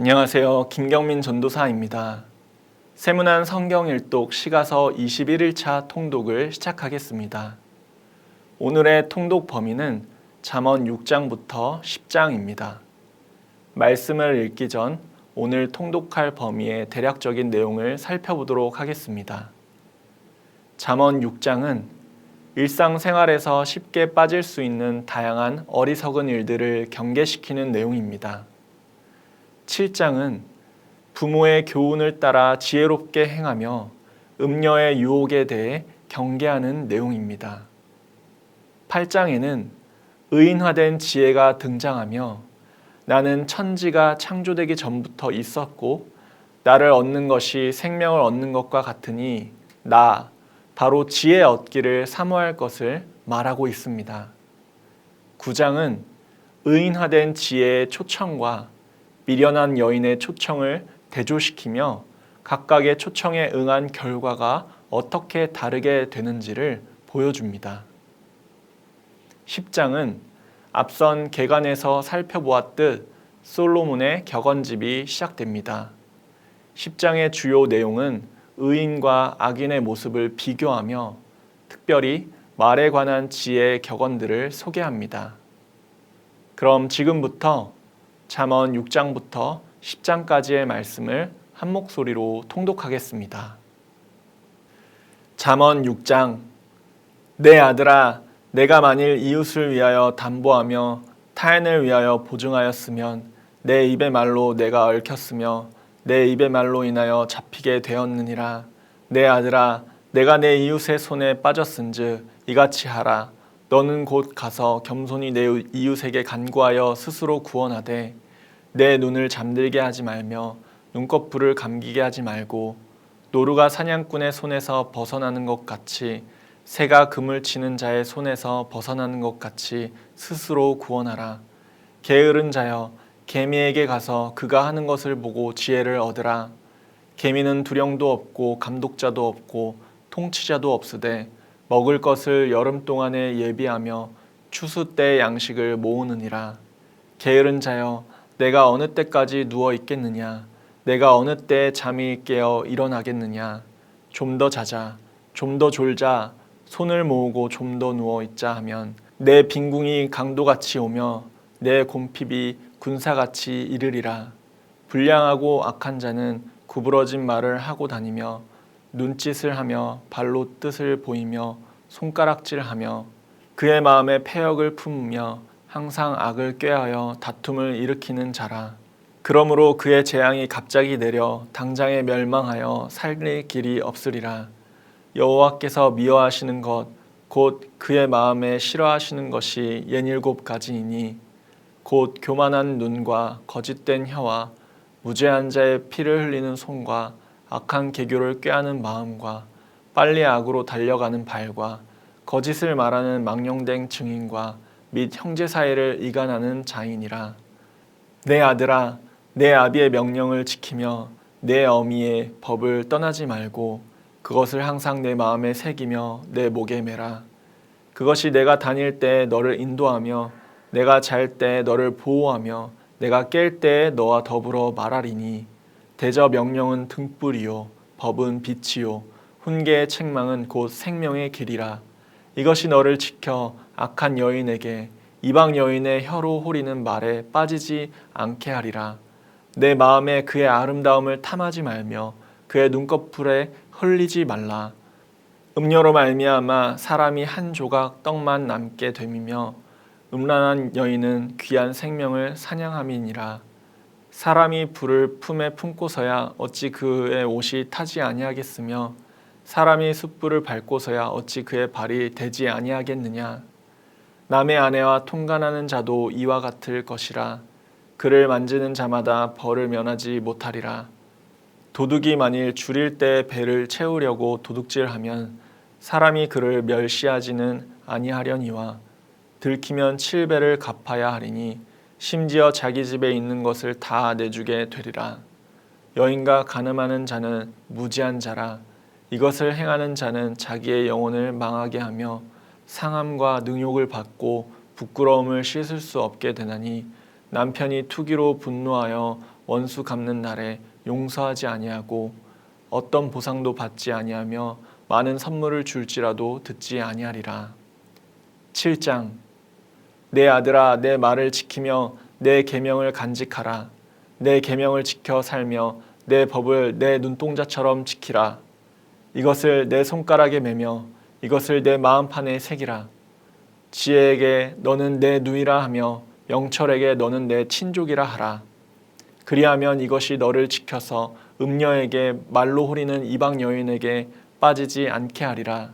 안녕하세요. 김경민 전도사입니다. 세문안 성경일독 시가서 21일차 통독을 시작하겠습니다. 오늘의 통독 범위는 잠언 6장부터 10장입니다. 말씀을 읽기 전 오늘 통독할 범위의 대략적인 내용을 살펴보도록 하겠습니다. 잠언 6장은 일상생활에서 쉽게 빠질 수 있는 다양한 어리석은 일들을 경계시키는 내용입니다. 7장은 부모의 교훈을 따라 지혜롭게 행하며 음녀의 유혹에 대해 경계하는 내용입니다. 8장에는 의인화된 지혜가 등장하며 나는 천지가 창조되기 전부터 있었고 나를 얻는 것이 생명을 얻는 것과 같으니 나 바로 지혜 얻기를 사모할 것을 말하고 있습니다. 9장은 의인화된 지혜의 초청과 미련한 여인의 초청을 대조시키며 각각의 초청에 응한 결과가 어떻게 다르게 되는지를 보여줍니다. 10장은 앞선 개관에서 살펴보았듯 솔로몬의 격언집이 시작됩니다. 10장의 주요 내용은 의인과 악인의 모습을 비교하며 특별히 말에 관한 지혜의 격언들을 소개합니다. 그럼 지금부터 잠언 6장부터 10장까지의 말씀을 한 목소리로 통독하겠습니다. 잠언 6장. 내 아들아, 내가 만일 이웃을 위하여 담보하며 타인을 위하여 보증하였으면 내 입의 말로 내가 얽혔으며 내 입의 말로 인하여 잡히게 되었느니라. 내 아들아, 내가 내 이웃의 손에 빠졌은즉 이같이 하라. 너는 곧 가서 겸손히 내 이웃에게 간구하여 스스로 구원하되 내 눈을 잠들게 하지 말며 눈꺼풀을 감기게 하지 말고 노루가 사냥꾼의 손에서 벗어나는 것 같이 새가 그물 치는 자의 손에서 벗어나는 것 같이 스스로 구원하라. 게으른 자여, 개미에게 가서 그가 하는 것을 보고 지혜를 얻으라. 개미는 두령도 없고 감독자도 없고 통치자도 없으되 먹을 것을 여름 동안에 예비하며 추수 때 양식을 모으느니라. 게으른 자여, 내가 어느 때까지 누워 있겠느냐? 내가 어느 때 잠이 깨어 일어나겠느냐? 좀 더 자자, 좀 더 졸자, 손을 모으고 좀 더 누워 있자 하면 내 빈궁이 강도같이 오며 내 곰핍이 군사같이 이르리라. 불량하고 악한 자는 구부러진 말을 하고 다니며 눈짓을 하며 발로 뜻을 보이며 손가락질하며 그의 마음에 패역을 품으며 항상 악을 꾀하여 다툼을 일으키는 자라. 그러므로 그의 재앙이 갑자기 내려 당장에 멸망하여 살릴 길이 없으리라. 여호와께서 미워하시는 것 곧 그의 마음에 싫어하시는 것이 67가지이니 곧 교만한 눈과 거짓된 혀와 무죄한 자의 피를 흘리는 손과 악한 계교를 꾀하는 마음과 빨리 악으로 달려가는 발과 거짓을 말하는 망령된 증인과 및 형제 사이를 이간하는 자이니라. 내 아들아, 내 아비의 명령을 지키며 내 어미의 법을 떠나지 말고 그것을 항상 내 마음에 새기며 내 목에 매라. 그것이 내가 다닐 때 너를 인도하며 내가 잘 때 너를 보호하며 내가 깰 때 너와 더불어 말하리니 대저 명령은 등불이요 법은 빛이요 훈계의 책망은 곧 생명의 길이라. 이것이 너를 지켜 악한 여인에게 이방 여인의 혀로 호리는 말에 빠지지 않게 하리라. 내 마음에 그의 아름다움을 탐하지 말며 그의 눈꺼풀에 흘리지 말라. 음료로 말미암아 사람이 한 조각 떡만 남게 됨이며 음란한 여인은 귀한 생명을 사냥함이니라. 사람이 불을 품에 품고서야 어찌 그의 옷이 타지 아니하겠으며 사람이 숯불을 밟고서야 어찌 그의 발이 되지 아니하겠느냐. 남의 아내와 통간하는 자도 이와 같을 것이라. 그를 만지는 자마다 벌을 면하지 못하리라. 도둑이 만일 줄일 때 배를 채우려고 도둑질하면 사람이 그를 멸시하지는 아니하려니와 들키면 7배를 갚아야 하리니 심지어 자기 집에 있는 것을 다 내주게 되리라. 여인과 간음하는 자는 무지한 자라. 이것을 행하는 자는 자기의 영혼을 망하게 하며 상함과 능욕을 받고 부끄러움을 씻을 수 없게 되나니 남편이 투기로 분노하여 원수 갚는 날에 용서하지 아니하고 어떤 보상도 받지 아니하며 많은 선물을 줄지라도 듣지 아니하리라. 7장. 내 아들아, 내 말을 지키며 내 계명을 간직하라. 내 계명을 지켜 살며 내 법을 내 눈동자처럼 지키라. 이것을 내 손가락에 매며 이것을 내 마음판에 새기라. 지혜에게 너는 내 누이라 하며 명철에게 너는 내 친족이라 하라. 그리하면 이것이 너를 지켜서 음녀에게 말로 호리는 이방 여인에게 빠지지 않게 하리라.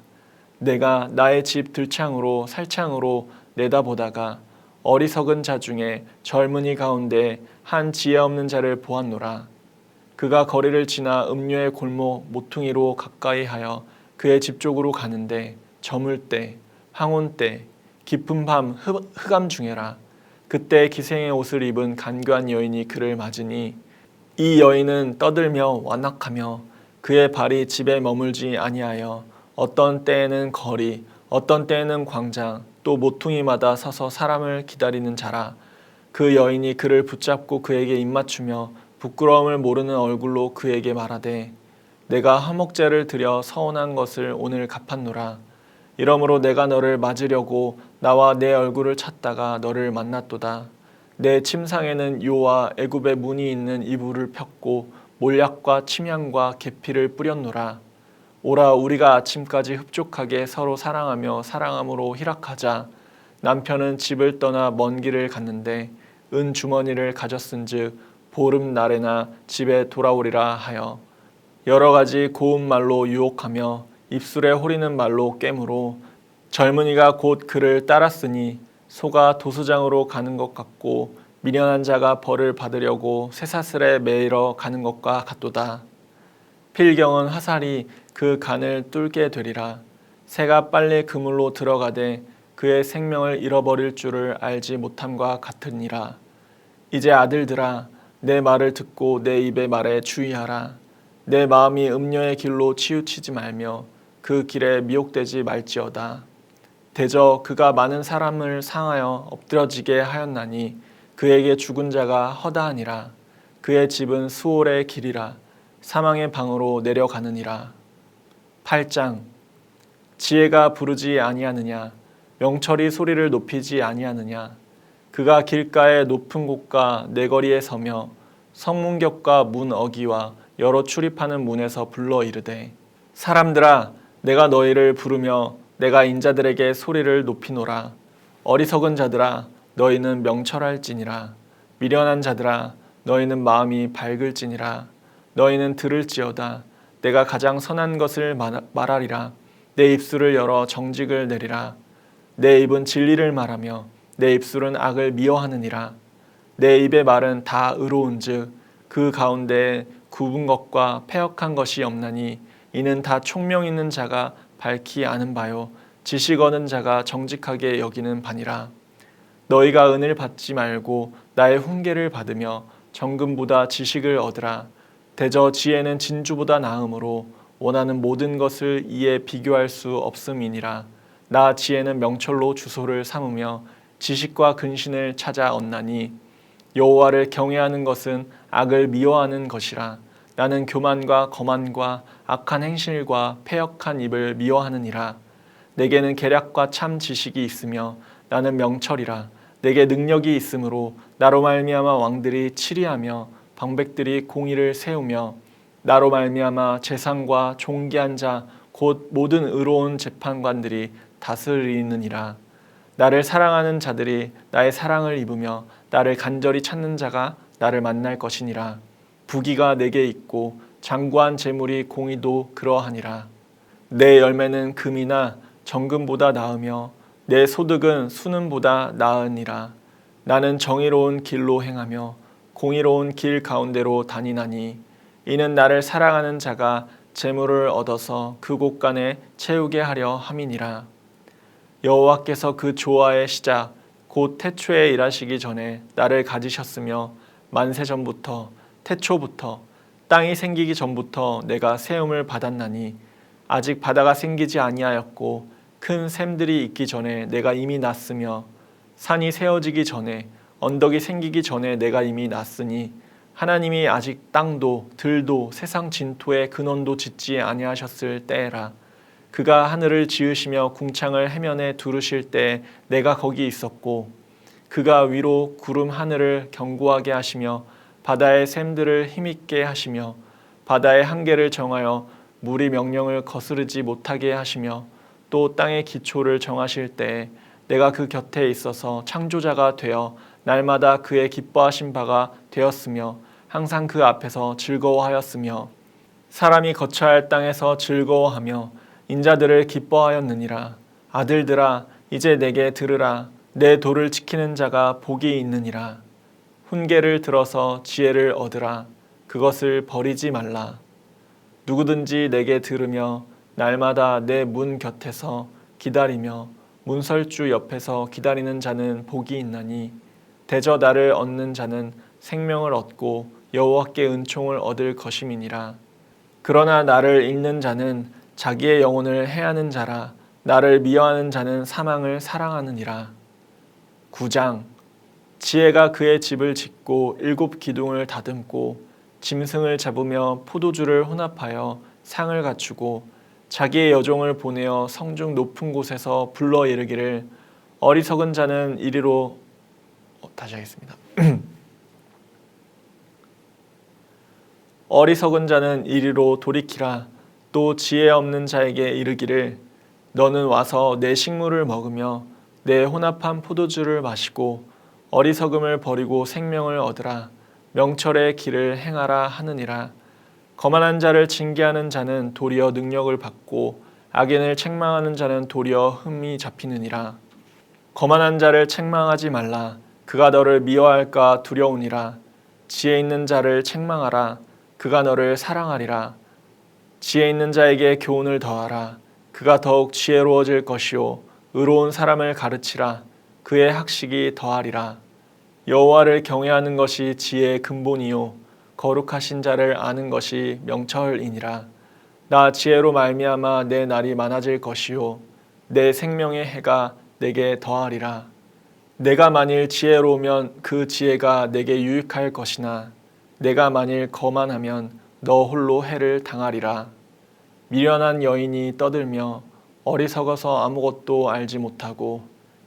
내가 나의 집 들창으로 살창으로 내다보다가 어리석은 자 중에 젊은이 가운데 한 지혜 없는 자를 보았노라. 그가 거리를 지나 음녀의 골목 모퉁이로 가까이하여 그의 집 쪽으로 가는데 저물 때, 황혼 때, 깊은 밤 흑암 중에라. 그때 기생의 옷을 입은 간교한 여인이 그를 맞으니 이 여인은 떠들며 완악하며 그의 발이 집에 머물지 아니하여 어떤 때에는 거리, 어떤 때에는 광장, 또 모퉁이마다 서서 사람을 기다리는 자라. 그 여인이 그를 붙잡고 그에게 입맞추며 부끄러움을 모르는 얼굴로 그에게 말하되 내가 화목제를 드려 서운한 것을 오늘 갚았노라. 이러므로 내가 너를 맞으려고 나와 내 얼굴을 찾다가 너를 만났도다. 내 침상에는 요와 애굽의 문이 있는 이불을 폈고 몰약과 침향과 계피를 뿌렸노라. 오라 우리가 아침까지 흡족하게 서로 사랑하며 사랑함으로 희락하자. 남편은 집을 떠나 먼 길을 갔는데 은 주머니를 가졌은즉 보름 날에나 집에 돌아오리라 하여 여러 가지 고운 말로 유혹하며 입술에 호리는 말로 깨므로 젊은이가 곧 그를 따랐으니 소가 도수장으로 가는 것 같고 미련한 자가 벌을 받으려고 쇠사슬에 매이러 가는 것과 같도다. 필경은 화살이 그 간을 뚫게 되리라. 새가 빨리 그물로 들어가되 그의 생명을 잃어버릴 줄을 알지 못함과 같으니라. 이제 아들들아, 내 말을 듣고 내 입의 말에 주의하라. 내 마음이 음녀의 길로 치우치지 말며 그 길에 미혹되지 말지어다. 대저 그가 많은 사람을 상하여 엎드러지게 하였나니 그에게 죽은 자가 허다하니라. 그의 집은 수올의 길이라. 사망의 방으로 내려가느니라. 8장. 지혜가 부르지 아니하느냐? 명철이 소리를 높이지 아니하느냐? 그가 길가의 높은 곳과 내거리에 서며 성문격과 문 어기와 여러 출입하는 문에서 불러 이르되 사람들아, 내가 너희를 부르며 내가 인자들에게 소리를 높이노라. 어리석은 자들아, 너희는 명철할지니라. 미련한 자들아, 너희는 마음이 밝을지니라. 너희는 들을지어다. 내가 가장 선한 것을 말하리라. 내 입술을 열어 정직을 내리라. 내 입은 진리를 말하며 내 입술은 악을 미워하느니라. 내 입의 말은 다 의로운즉 그 가운데 굽은 것과 패역한 것이 없나니 이는 다 총명 있는 자가 밝히 아는 바요 지식 얻은 자가 정직하게 여기는 바니라. 너희가 은을 받지 말고 나의 훈계를 받으며 정금보다 지식을 얻으라. 대저 지혜는 진주보다 나음으로 원하는 모든 것을 이에 비교할 수 없음이니라. 나 지혜는 명철로 주소를 삼으며 지식과 근신을 찾아 얻나니 여호와를 경외하는 것은 악을 미워하는 것이라. 나는 교만과 거만과 악한 행실과 패역한 입을 미워하느니라. 내게는 계략과 참 지식이 있으며 나는 명철이라. 내게 능력이 있으므로 나로 말미암아 왕들이 치리하며 방백들이 공의를 세우며 나로 말미암아 재상과 존귀한 자 곧 모든 의로운 재판관들이 다스리느니라. 나를 사랑하는 자들이 나의 사랑을 입으며 나를 간절히 찾는 자가 나를 만날 것이니라. 부귀가 내게 있고 장구한 재물이 공의도 그러하니라. 내 열매는 금이나 정금보다 나으며 내 소득은 수는보다 나으니라. 나는 정의로운 길로 행하며 공의로운 길 가운데로 다니나니 이는 나를 사랑하는 자가 재물을 얻어서 그 곳간에 채우게 하려 함이니라. 여호와께서 그 조화의 시작 곧 태초에 일하시기 전에 나를 가지셨으며 만세 전부터 태초부터 땅이 생기기 전부터 내가 세움을 받았나니 아직 바다가 생기지 아니하였고 큰 샘들이 있기 전에 내가 이미 났으며 산이 세워지기 전에 언덕이 생기기 전에 내가 이미 났으니 하나님이 아직 땅도 들도 세상 진토의 근원도 짓지 아니하셨을 때라. 그가 하늘을 지으시며 궁창을 해면에 두르실 때 내가 거기 있었고, 그가 위로 구름 하늘을 견고하게 하시며 바다의 샘들을 힘있게 하시며 바다의 한계를 정하여 물이 명령을 거스르지 못하게 하시며 또 땅의 기초를 정하실 때에 내가 그 곁에 있어서 창조자가 되어 날마다 그의 기뻐하신 바가 되었으며 항상 그 앞에서 즐거워하였으며 사람이 거처할 할 땅에서 즐거워하며 인자들을 기뻐하였느니라. 아들들아 이제 내게 들으라. 내 도를 지키는 자가 복이 있느니라. 훈계를 들어서 지혜를 얻으라. 그것을 버리지 말라. 누구든지 내게 들으며 날마다 내 문 곁에서 기다리며 문설주 옆에서 기다리는 자는 복이 있나니 대저 나를 얻는 자는 생명을 얻고 여호와께 은총을 얻을 것임이니라. 그러나 나를 잃는 자는 자기의 영혼을 해하는 자라. 나를 미워하는 자는 사망을 사랑하느니라. 9장. 지혜가 그의 집을 짓고 7 기둥을 다듬고 짐승을 잡으며 포도주를 혼합하여 상을 갖추고 자기의 여종을 보내어 성중 높은 곳에서 불러 이르기를 어리석은 자는 이리로 다시 하겠습니다. 어리석은 자는 이리로 돌이키라. 또 지혜 없는 자에게 이르기를 너는 와서 내 식물을 먹으며 내 혼합한 포도주를 마시고 어리석음을 버리고 생명을 얻으라. 명철의 길을 행하라 하느니라. 거만한 자를 징계하는 자는 도리어 능력을 받고 악인을 책망하는 자는 도리어 흠이 잡히느니라. 거만한 자를 책망하지 말라. 그가 너를 미워할까 두려우니라. 지혜 있는 자를 책망하라. 그가 너를 사랑하리라. 지혜 있는 자에게 교훈을 더하라. 그가 더욱 지혜로워질 것이요 의로운 사람을 가르치라. 그의 학식이 더하리라. 여호와를 경외하는 것이 지혜의 근본이요 거룩하신 자를 아는 것이 명철이니라. 나 지혜로 말미암아 내 날이 많아질 것이요 내 생명의 해가 내게 더하리라. 내가 만일 지혜로우면 그 지혜가 내게 유익할 것이나 내가 만일 거만하면 너 홀로 해를 당하리라. 미련한 여인이 떠들며 어리석어서 아무것도 알지 못하고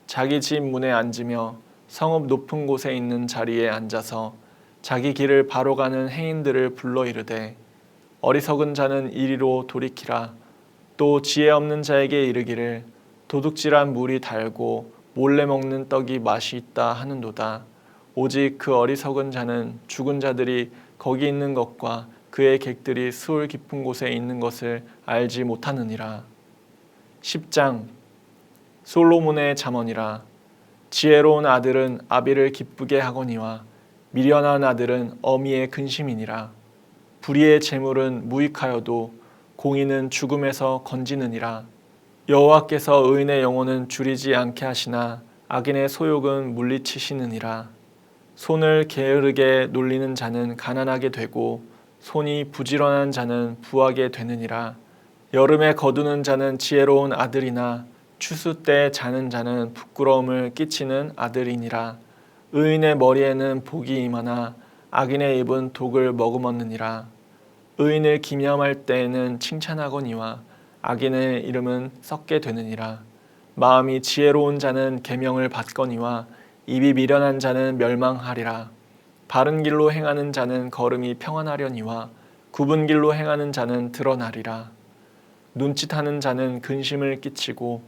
자기 집 문에 앉으며 성읍 높은 곳에 있는 자리에 앉아서 자기 길을 바로 가는 행인들을 불러 이르되 어리석은 자는 이리로 돌이키라. 또 지혜 없는 자에게 이르기를 도둑질한 물이 달고 몰래 먹는 떡이 맛이 있다 하는도다. 오직 그 어리석은 자는 죽은 자들이 거기 있는 것과 그의 객들이 수울 깊은 곳에 있는 것을 알지 못하느니라. 10장. 솔로몬의 잠언이라. 지혜로운 아들은 아비를 기쁘게 하거니와 미련한 아들은 어미의 근심이니라. 불의의 재물은 무익하여도 공의는 죽음에서 건지느니라. 여호와께서 의인의 영혼은 줄이지 않게 하시나 악인의 소욕은 물리치시느니라. 손을 게으르게 놀리는 자는 가난하게 되고 손이 부지런한 자는 부하게 되느니라. 여름에 거두는 자는 지혜로운 아들이나 추수 때 자는 자는 부끄러움을 끼치는 아들이니라. 의인의 머리에는 복이 임하나 악인의 입은 독을 머금었느니라. 의인을 기념할 때에는 칭찬하거니와 악인의 이름은 썩게 되느니라. 마음이 지혜로운 자는 계명을 받거니와 입이 미련한 자는 멸망하리라. 바른 길로 행하는 자는 걸음이 평안하려니와 굽은 길로 행하는 자는 드러나리라. 눈짓하는 자는 근심을 끼치고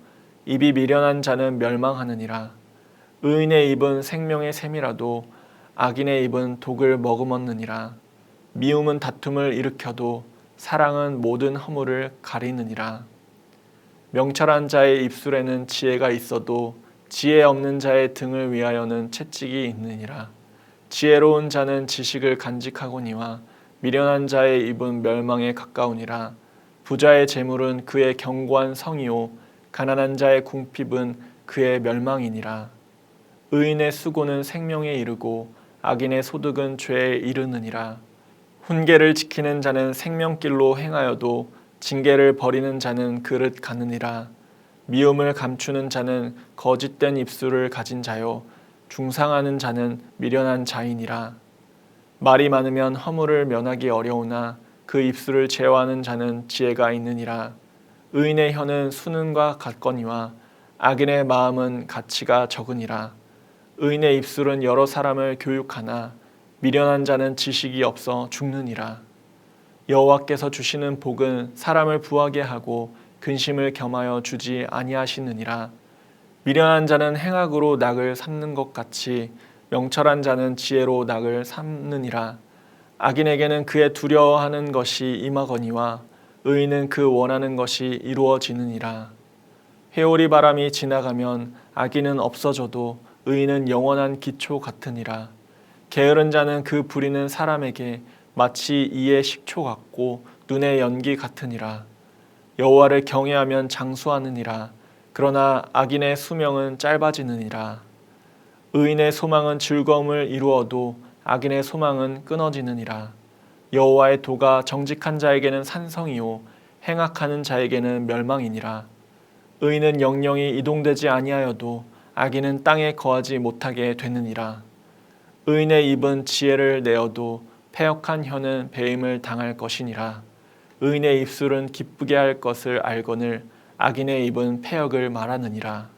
입이 미련한 자는 멸망하느니라. 의인의 입은 생명의 샘이라도 악인의 입은 독을 머금었느니라. 미움은 다툼을 일으켜도 사랑은 모든 허물을 가리느니라. 명철한 자의 입술에는 지혜가 있어도 지혜 없는 자의 등을 위하여는 채찍이 있느니라. 지혜로운 자는 지식을 간직하거니와 미련한 자의 입은 멸망에 가까우니라. 부자의 재물은 그의 견고한 성이요 가난한 자의 궁핍은 그의 멸망이니라. 의인의 수고는 생명에 이르고 악인의 소득은 죄에 이르느니라. 훈계를 지키는 자는 생명길로 행하여도 징계를 버리는 자는 그릇 가느니라. 미움을 감추는 자는 거짓된 입술을 가진 자요 중상하는 자는 미련한 자이니라. 말이 많으면 허물을 면하기 어려우나 그 입술을 제어하는 자는 지혜가 있느니라. 의인의 혀는 수능과 같거니와 악인의 마음은 가치가 적으니라. 의인의 입술은 여러 사람을 교육하나 미련한 자는 지식이 없어 죽느니라. 여호와께서 주시는 복은 사람을 부하게 하고 근심을 겸하여 주지 아니하시느니라. 미련한 자는 행악으로 낙을 삼는 것 같이 명철한 자는 지혜로 낙을 삼느니라. 악인에게는 그의 두려워하는 것이 임하거니와 의인은 그 원하는 것이 이루어지느니라. 회오리 바람이 지나가면 악인은 없어져도 의인은 영원한 기초 같으니라. 게으른 자는 그 부리는 사람에게 마치 이의 식초 같고 눈의 연기 같으니라. 여호와를 경외하면 장수하느니라. 그러나 악인의 수명은 짧아지느니라. 의인의 소망은 즐거움을 이루어도 악인의 소망은 끊어지느니라. 여호와의 도가 정직한 자에게는 산성이요 행악하는 자에게는 멸망이니라. 의인은 영영이 이동되지 아니하여도 악인은 땅에 거하지 못하게 되느니라. 의인의 입은 지혜를 내어도 패역한 혀는 배임을 당할 것이니라. 의인의 입술은 기쁘게 할 것을 알거늘 악인의 입은 패역을 말하느니라.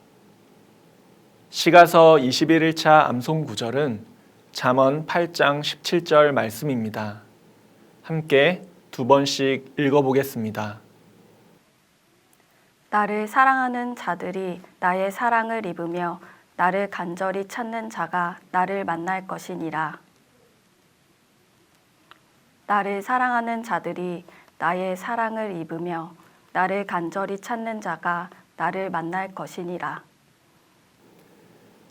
시가서 21일차 암송 구절은 잠언 8장 17절 말씀입니다. 함께 두 번씩 읽어보겠습니다. 나를 사랑하는 자들이 나의 사랑을 입으며 나를 간절히 찾는 자가 나를 만날 것이니라. 나를 사랑하는 자들이 나의 사랑을 입으며 나를 간절히 찾는 자가 나를 만날 것이니라.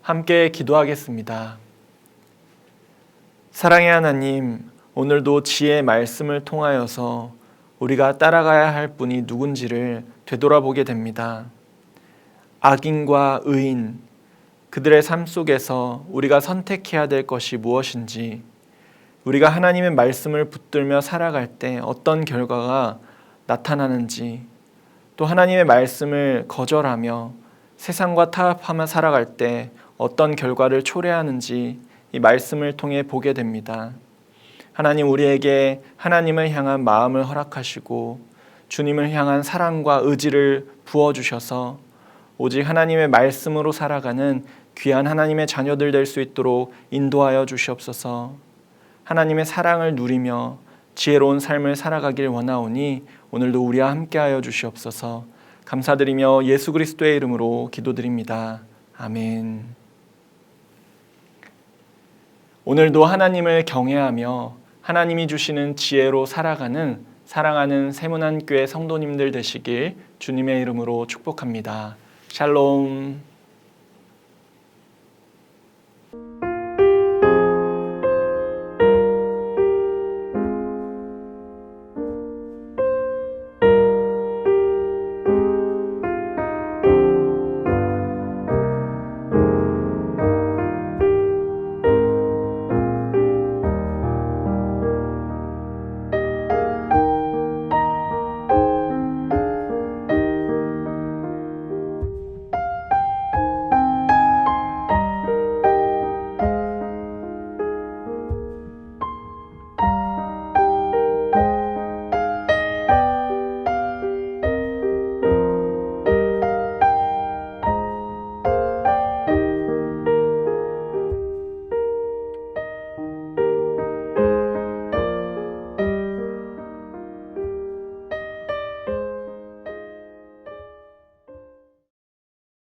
함께 기도하겠습니다. 사랑의 하나님, 오늘도 지혜의 말씀을 통하여서 우리가 따라가야 할 분이 누군지를 되돌아보게 됩니다. 악인과 의인, 그들의 삶 속에서 우리가 선택해야 될 것이 무엇인지, 우리가 하나님의 말씀을 붙들며 살아갈 때 어떤 결과가 나타나는지, 또 하나님의 말씀을 거절하며 세상과 타협하며 살아갈 때 어떤 결과를 초래하는지 이 말씀을 통해 보게 됩니다. 하나님, 우리에게 하나님을 향한 마음을 허락하시고 주님을 향한 사랑과 의지를 부어주셔서 오직 하나님의 말씀으로 살아가는 귀한 하나님의 자녀들 될 수 있도록 인도하여 주시옵소서. 하나님의 사랑을 누리며 지혜로운 삶을 살아가길 원하오니 오늘도 우리와 함께하여 주시옵소서. 감사드리며 예수 그리스도의 이름으로 기도드립니다. 아멘. 오늘도 하나님을 경외하며 하나님이 주시는 지혜로 살아가는 사랑하는 세문안교회 성도님들 되시길 주님의 이름으로 축복합니다. 샬롬.